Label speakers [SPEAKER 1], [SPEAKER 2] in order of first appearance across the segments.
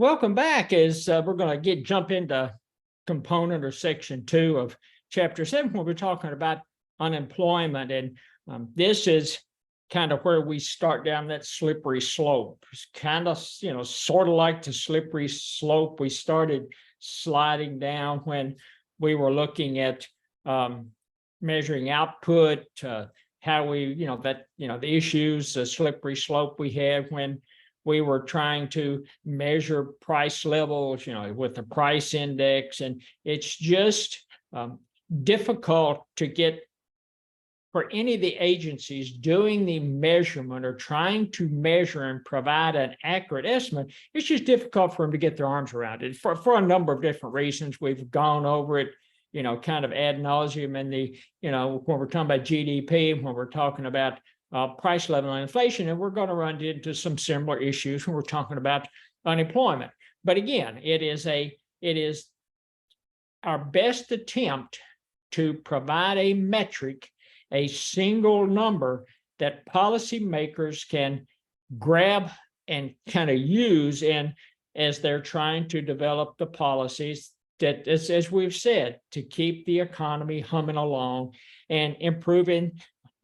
[SPEAKER 1] Welcome back as we're going to jump into component or section 2 of chapter 7, where we're talking about unemployment. And this is kind of where we start down that slippery slope. It's kind of, sort of like the slippery slope we started sliding down when we were looking at measuring output, how we, the issues, the slippery slope we had when we were trying to measure price levels, with the price index. And it's just difficult to get for any of the agencies doing the measurement or trying to measure and provide an accurate estimate. It's just difficult for them to get their arms around it for a number of different reasons. We've gone over it, kind of ad nauseum in the, when we're talking about GDP, when we're talking about price level and inflation, and we're going to run into some similar issues when we're talking about unemployment. But again, it is our best attempt to provide a metric, a single number that policymakers can grab and kind of use as they're trying to develop the policies that, as we've said, to keep the economy humming along and improving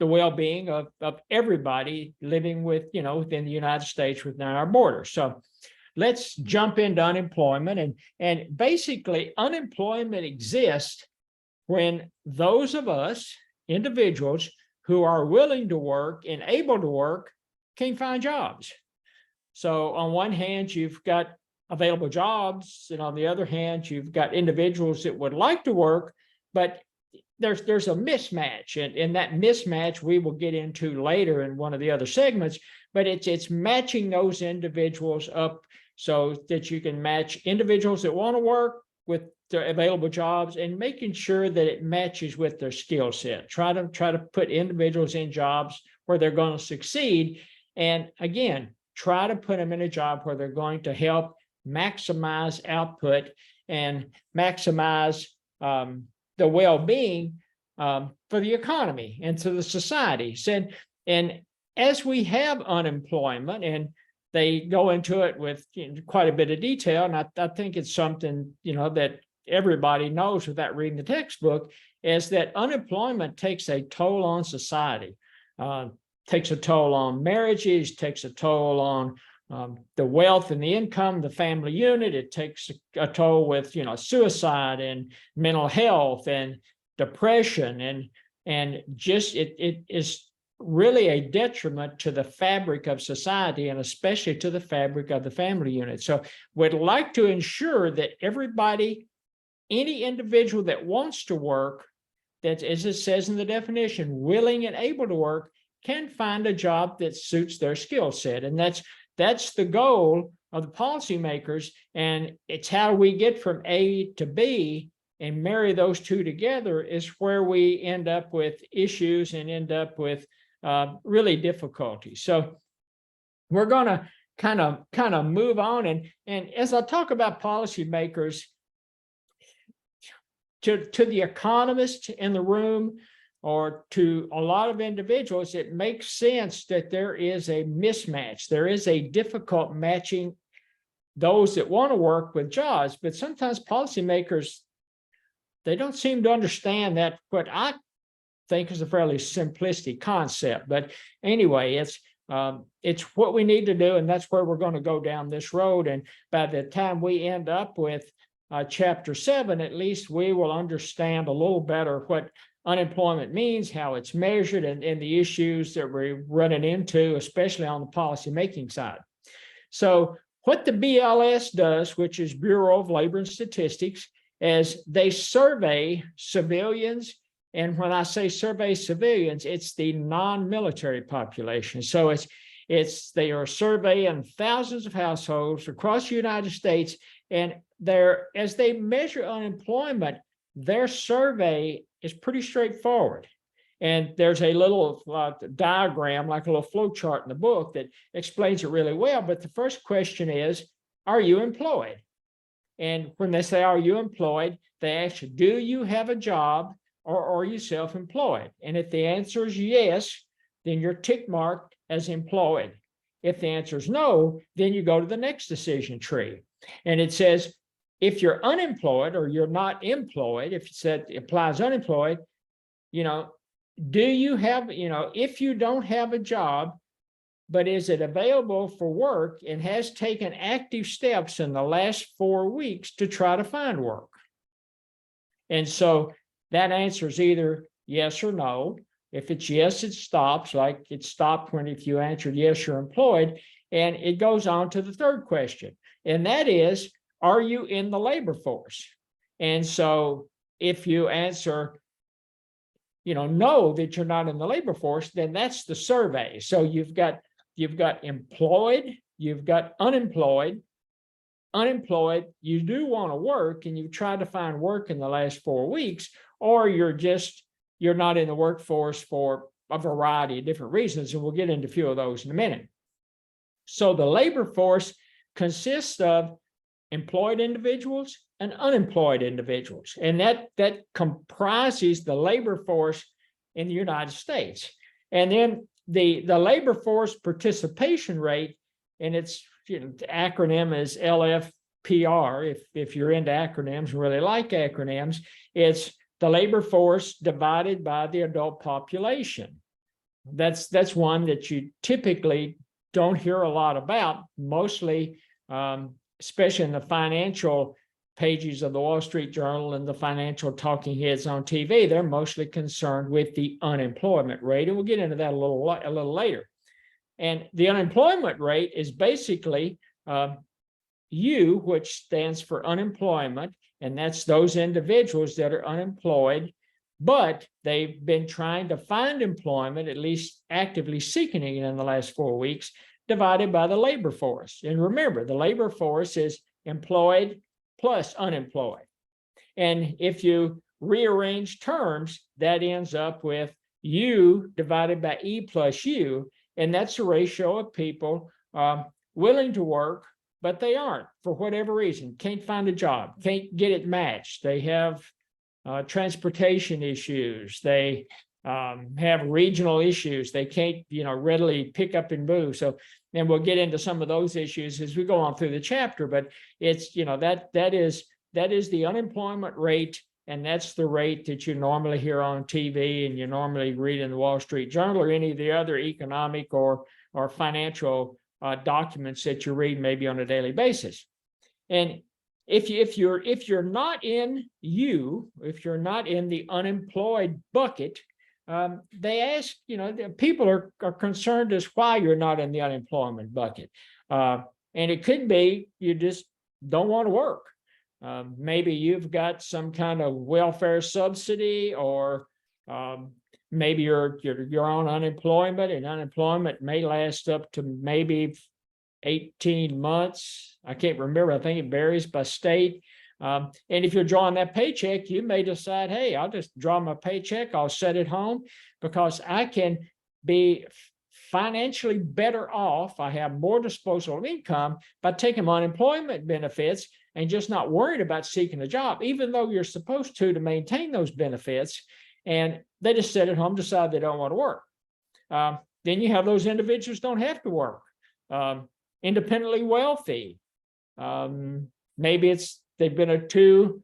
[SPEAKER 1] the well-being of everybody living within the United States within our borders. So let's jump into unemployment. And basically, unemployment exists when those of us, individuals who are willing to work and able to work, can't find jobs. So on one hand, you've got available jobs, and on the other hand, you've got individuals that would like to work, but there's a mismatch, and that mismatch we will get into later in one of the other segments, but it's matching those individuals up so that you can match individuals that want to work with their available jobs and making sure that it matches with their skill set. Try to put individuals in jobs where they're going to succeed. And again, try to put them in a job where they're going to help maximize output and maximize the well-being for the economy and to the society. And as we have unemployment, and they go into it with quite a bit of detail, and I think it's something that everybody knows without reading the textbook, is that unemployment takes a toll on society, takes a toll on marriages, takes a toll on the wealth and the income, the family unit. It takes a toll with suicide and mental health and depression, and just it is really a detriment to the fabric of society, and especially to the fabric of the family unit. So we'd like to ensure that everybody, any individual that wants to work, that, as it says in the definition, willing and able to work, can find a job that suits their skill set. And that's the goal of the policymakers, and it's how we get from A to B and marry those two together is where we end up with issues and end up with really difficulties. So we're going to kind of move on, and as I talk about policymakers, to the economists in the room, or to a lot of individuals, it makes sense that there is a mismatch. There is a difficult matching those that want to work with jobs, but sometimes policymakers, they don't seem to understand that, what I think is a fairly simplistic concept. But anyway, it's what we need to do, and that's where we're going to go down this road. And by the time we end up with chapter 7, at least we will understand a little better what unemployment means, how it's measured, and the issues that we're running into, especially on the policymaking side. So what the BLS does, which is Bureau of Labor and Statistics, is they survey civilians. And when I say survey civilians, it's the non-military population. So they are surveying thousands of households across the United States, and as they measure unemployment, their survey is pretty straightforward. And there's a little diagram, like a little flow chart in the book, that explains it really well. But the first question is, are you employed? And when they say, are you employed, they ask you, do you have a job, or are you self-employed? And if the answer is yes, then you're tick marked as employed. If the answer is no, then you go to the next decision tree. And it says, if you're unemployed or you're not employed, if it said it applies unemployed, do you have, if you don't have a job, but is it available for work and has taken active steps in the last 4 weeks to try to find work? And so that answer is either yes or no. If it's yes, it stops, like it stopped when if you answered yes, you're employed. And it goes on to the third question. And that is, are you in the labor force? And so if you answer, no, that you're not in the labor force, then that's the survey. So you've got employed, you've got unemployed. Unemployed, you do want to work and you've tried to find work in the last 4 weeks, or you're not in the workforce for a variety of different reasons. And we'll get into a few of those in a minute. So the labor force consists of employed individuals and unemployed individuals. And that comprises the labor force in the United States. And then the labor force participation rate, and it's the acronym is LFPR. If you're into acronyms, really like acronyms, it's the labor force divided by the adult population. That's one that you typically don't hear a lot about, mostly, especially in the financial pages of the Wall Street Journal and the financial talking heads on TV. They're mostly concerned with the unemployment rate, and we'll get into that a little later. And the unemployment rate is basically U, which stands for unemployment, and that's those individuals that are unemployed, but they've been trying to find employment, at least actively seeking it in the last 4 weeks, divided by the labor force. And remember, the labor force is employed plus unemployed. And if you rearrange terms, that ends up with U divided by E plus U. And that's a ratio of people willing to work, but they aren't for whatever reason, can't find a job, can't get it matched. They have transportation issues. They have regional issues. They can't, readily pick up and move. So, and we'll get into some of those issues as we go on through the chapter, but it's, that is the unemployment rate. And that's the rate that you normally hear on TV and you normally read in the Wall Street Journal or any of the other economic or financial documents that you read maybe on a daily basis. And if you're not in if you're not in the unemployed bucket, they ask, people are concerned as why you're not in the unemployment bucket. And it could be you just don't want to work. Maybe you've got some kind of welfare subsidy, or maybe you're on unemployment, and unemployment may last up to maybe 18 months. I can't remember. I think it varies by state. And if you're drawing that paycheck, you may decide, hey, I'll just draw my paycheck. I'll set it home because I can be financially better off. I have more disposable income by taking unemployment benefits and just not worried about seeking a job, even though you're supposed to maintain those benefits. And they just sit at home, decide they don't want to work. Then you have those individuals don't have to work. Independently wealthy. Maybe they've been a two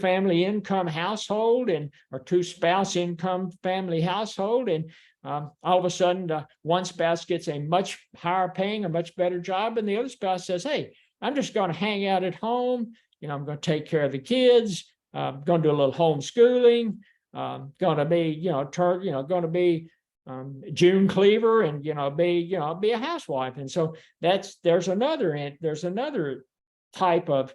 [SPEAKER 1] family income household or two spouse income family household. And all of a sudden, one spouse gets a much higher paying, a much better job. And the other spouse says, hey, I'm just going to hang out at home. I'm going to take care of the kids. I'm going to do a little homeschooling. Going to be, going to be June Cleaver and, be a housewife. And so there's another type of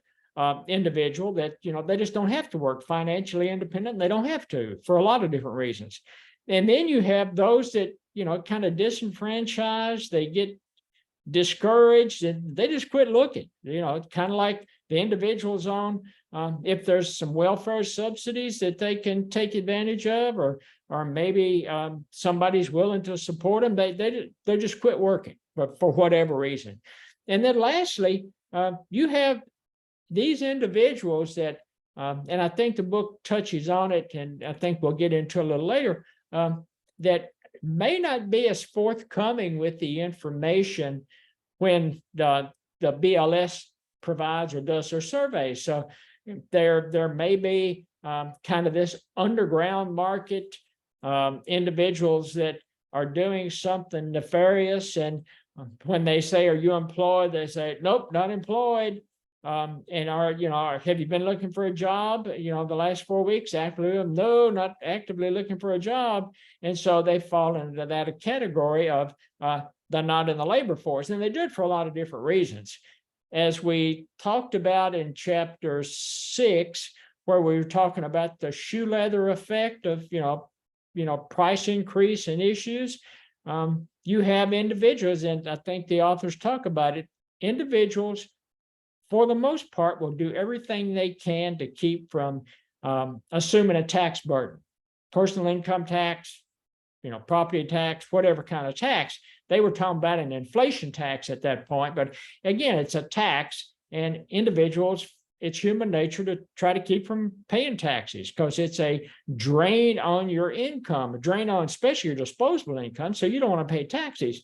[SPEAKER 1] individual that, they just don't have to work, financially independent. They don't have to for a lot of different reasons. And then you have those that, kind of disenfranchised, they get discouraged and they just quit looking, kind of like the individuals on, if there's some welfare subsidies that they can take advantage of, or maybe somebody's willing to support them, they just quit working, but for whatever reason. And then lastly, you have these individuals that, and I think the book touches on it, and I think we'll get into a little later, that may not be as forthcoming with the information when the BLS provides or does their surveys. So there may be kind of this underground market, individuals that are doing something nefarious, and when they say, "Are you employed?" they say, "Nope, not employed." And have you been looking for a job? The last 4 weeks, actively, no, not actively looking for a job. And so they fall into that category of they're not in the labor force, and they do it for a lot of different reasons. As we talked about in chapter 6, where we were talking about the shoe leather effect of price increase and issues, you have individuals, and I think the authors talk about it. Individuals, for the most part, will do everything they can to keep from assuming a tax burden, personal income tax, property tax, whatever kind of tax. They were talking about an inflation tax at that point, but again, it's a tax, and individuals, it's human nature to try to keep from paying taxes because it's a drain on your income, a drain on especially your disposable income, so you don't want to pay taxes.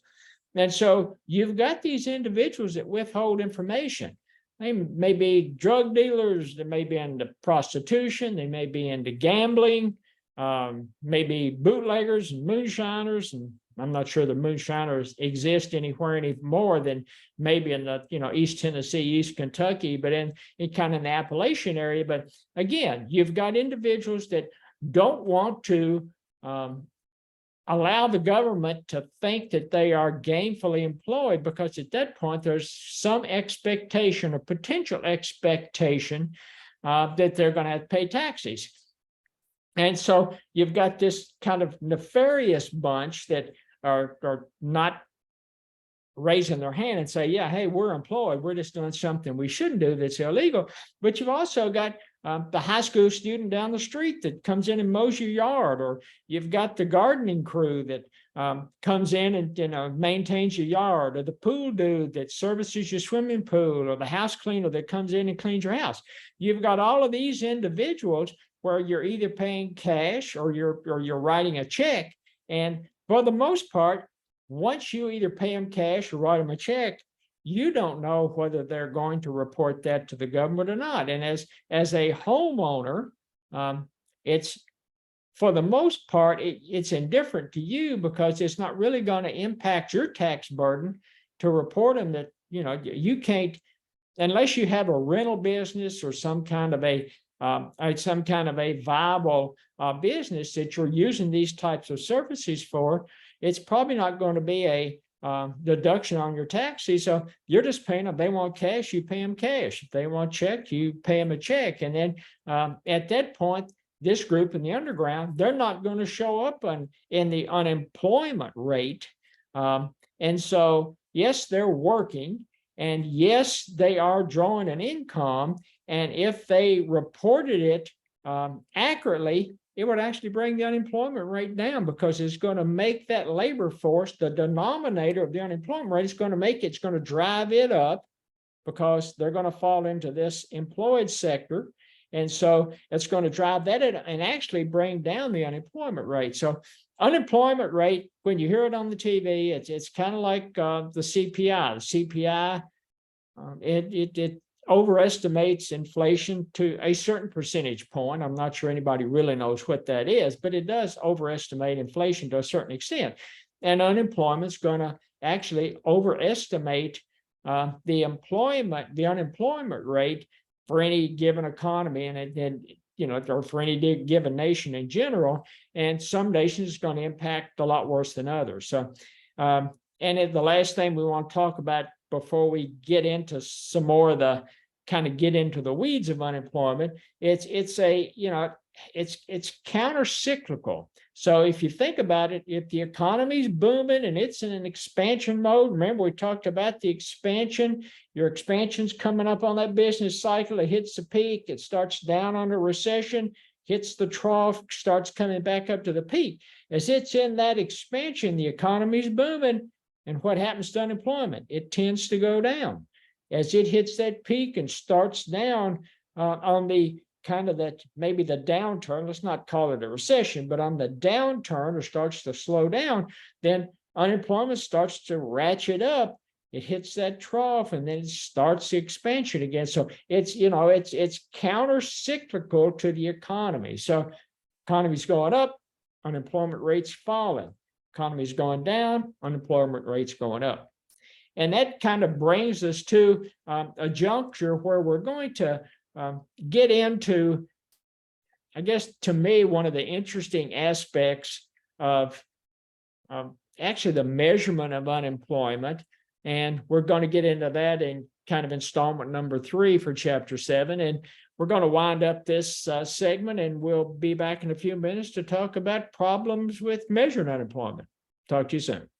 [SPEAKER 1] And so you've got these individuals that withhold information. They may be drug dealers, they may be into prostitution, they may be into gambling, maybe bootleggers and moonshiners, and I'm not sure the moonshiners exist anywhere any more than maybe in the East Tennessee, East Kentucky, but in kind of the Appalachian area. But again, you've got individuals that don't want to allow the government to think that they are gainfully employed, because at that point there's some expectation or potential expectation that they're going to have to pay taxes. And so you've got this kind of nefarious bunch that are not raising their hand and say, yeah, hey, we're employed, we're just doing something we shouldn't do that's illegal. But you've also got the high school student down the street that comes in and mows your yard, or you've got the gardening crew that comes in and maintains your yard, or the pool dude that services your swimming pool, or the house cleaner that comes in and cleans your house. You've got all of these individuals where you're either paying cash or you're writing a check. And for the most part, once you either pay them cash or write them a check, you don't know whether they're going to report that to the government or not. And as a homeowner, it's, for the most part, it's indifferent to you, because it's not really going to impact your tax burden to report them. That you can't, unless you have a rental business or some kind of a viable business that you're using these types of services for. It's probably not going to be a deduction on your taxes. So you're just paying them. They want cash, you pay them cash. If they want check, you pay them a check. And then at that point, this group in the underground, they're not going to show up in the unemployment rate. And so, yes, they're working, and yes, they are drawing an income. And if they reported it accurately, it would actually bring the unemployment rate down, because it's going to make that labor force, the denominator of the unemployment rate, it's going to drive it up, because they're going to fall into this employed sector. And so it's going to drive that and actually bring down the unemployment rate. So unemployment rate, when you hear it on the TV, it's kind of like the CPI. The CPI, it overestimates inflation to a certain percentage point. I'm not sure anybody really knows what that is, but it does overestimate inflation to a certain extent. And unemployment's going to actually overestimate the unemployment rate for any given economy, or for any given nation in general. And some nations is going to impact a lot worse than others. So, and the last thing we want to talk about before we get into some more of the kind of get into the weeds of unemployment, it's counter-cyclical. So if you think about it, if the economy's booming and it's in an expansion mode, remember we talked about the expansion, your expansion's coming up on that business cycle, it hits the peak, it starts down on a recession, hits the trough, starts coming back up to the peak. As it's in that expansion, the economy's booming, and what happens to unemployment? It tends to go down. As it hits that peak and starts down on the kind of that, maybe the downturn, let's not call it a recession, but on the downturn or starts to slow down, then unemployment starts to ratchet up. It hits that trough and then it starts the expansion again. So it's, it's counter-cyclical to the economy. So economy's going up, unemployment rates falling. Economy's going down, unemployment rates going up. And that kind of brings us to a juncture where we're going to get into, I guess, to me, one of the interesting aspects of actually the measurement of unemployment. And we're going to get into that in kind of installment number 3 for chapter 7. And we're going to wind up this segment, and we'll be back in a few minutes to talk about problems with measuring unemployment. Talk to you soon.